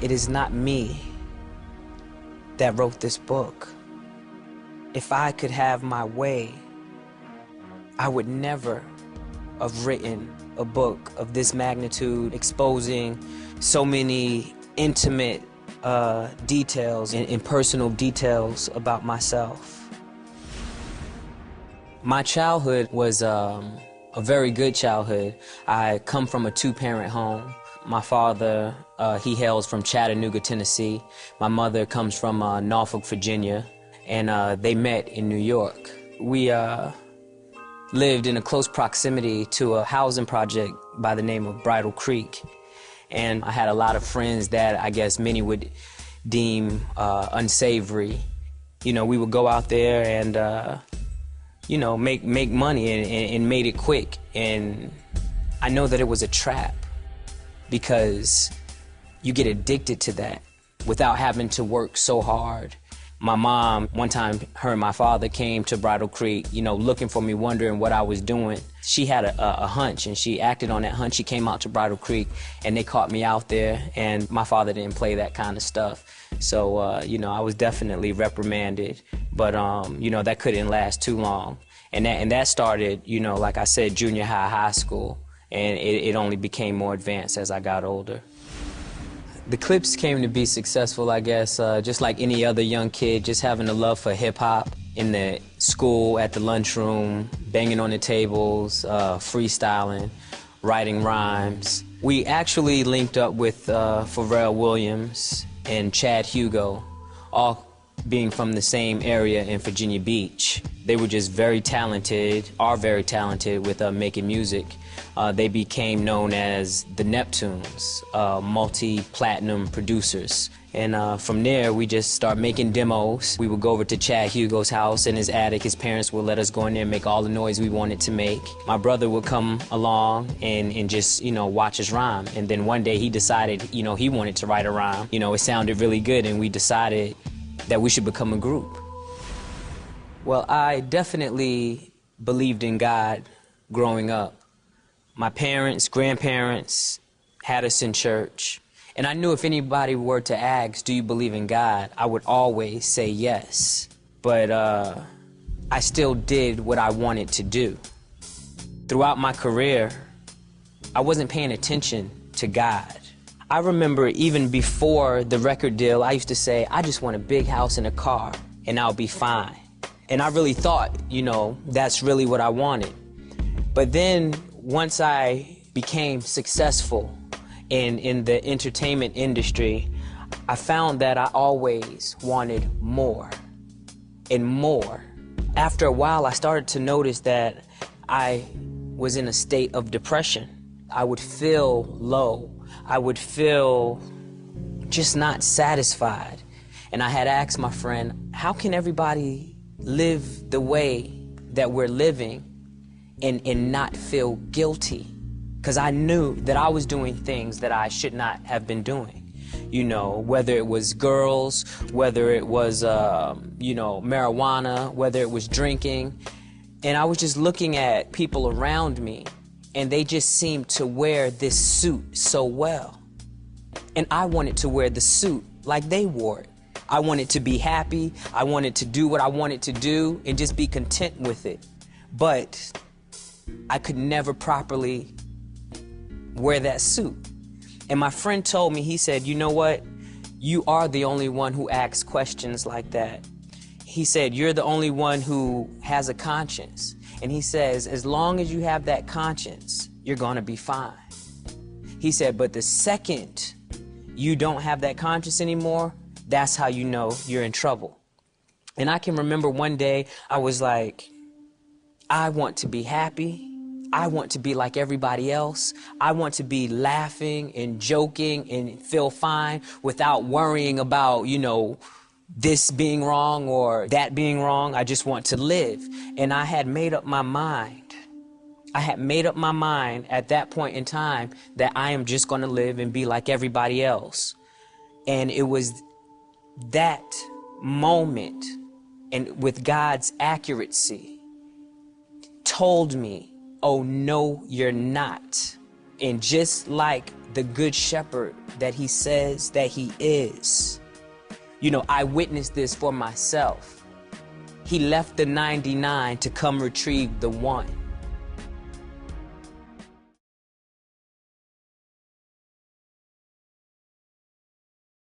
It is not me that wrote this book. If I could have my way, I would never have written a book of this magnitude, exposing so many intimate details and personal details about myself. My childhood was a very good childhood. I come from a two-parent home. My father, he hails from Chattanooga, Tennessee. My mother comes from Norfolk, Virginia, and they met in New York. We lived in a close proximity to a housing project by the name of Bridle Creek. And I had a lot of friends that I guess many would deem unsavory. You know, we would go out there and, you know, make money and made it quick. And I know that it was a trap because you get addicted to that without having to work so hard. My mom, one time, her and my father came to Bridle Creek, you know, looking for me, wondering what I was doing. She had a hunch, and she acted on that hunch. She came out to Bridle Creek, and they caught me out there, and my father didn't play that kind of stuff. So, you know, I was definitely reprimanded, but, you know, that couldn't last too long. And that started, you know, like I said, junior high school, and it only became more advanced as I got older. The Clips came to be successful, I guess, just like any other young kid, just having a love for hip-hop in the school, at the lunchroom, banging on the tables, freestyling, writing rhymes. We actually linked up with Pharrell Williams and Chad Hugo, all being from the same area in Virginia Beach. They were just very talented, are very talented with making music. They became known as the Neptunes, multi-platinum producers. And from there, we just started making demos. We would go over to Chad Hugo's house in his attic. His parents would let us go in there and make all the noise we wanted to make. My brother would come along and just, you know, watch us rhyme. And then one day he decided, you know, he wanted to write a rhyme. You know, it sounded really good, and we decided that we should become a group. Well, I definitely believed in God growing up. My parents, grandparents had us in church. And I knew if anybody were to ask, do you believe in God, I would always say yes. But I still did what I wanted to do. Throughout my career, I wasn't paying attention to God. I remember even before the record deal, I used to say, I just want a big house and a car, and I'll be fine. And I really thought, you know, that's really what I wanted. But then once I became successful in the entertainment industry, I found that I always wanted more and more. After a while, I started to notice that I was in a state of depression. I would feel low. I would feel just not satisfied. And I had asked my friend, how can everybody live the way that we're living and not feel guilty? Because I knew that I was doing things that I should not have been doing. You know, whether it was girls, whether it was, you know, marijuana, whether it was drinking. And I was just looking at people around me, and they just seemed to wear this suit so well. And I wanted to wear the suit like they wore it. I wanted to be happy. I wanted to do what I wanted to do and just be content with it. But I could never properly wear that suit. And my friend told me, he said, you know what? You are the only one who asks questions like that. He said, you're the only one who has a conscience. And he says, as long as you have that conscience, you're gonna be fine. He said, but the second you don't have that conscience anymore, that's how you know you're in trouble. And I can remember one day I was like, I want to be happy. I want to be like everybody else. I want to be laughing and joking and feel fine without worrying about, you know, this being wrong or that being wrong. I just want to live. And I had made up my mind. I had made up my mind at that point in time that I am just going to live and be like everybody else. And it was that moment, and with God's accuracy, told me, oh, no, you're not. And just like the good shepherd that he says that he is, you know, I witnessed this for myself. He left the 99 to come retrieve the one.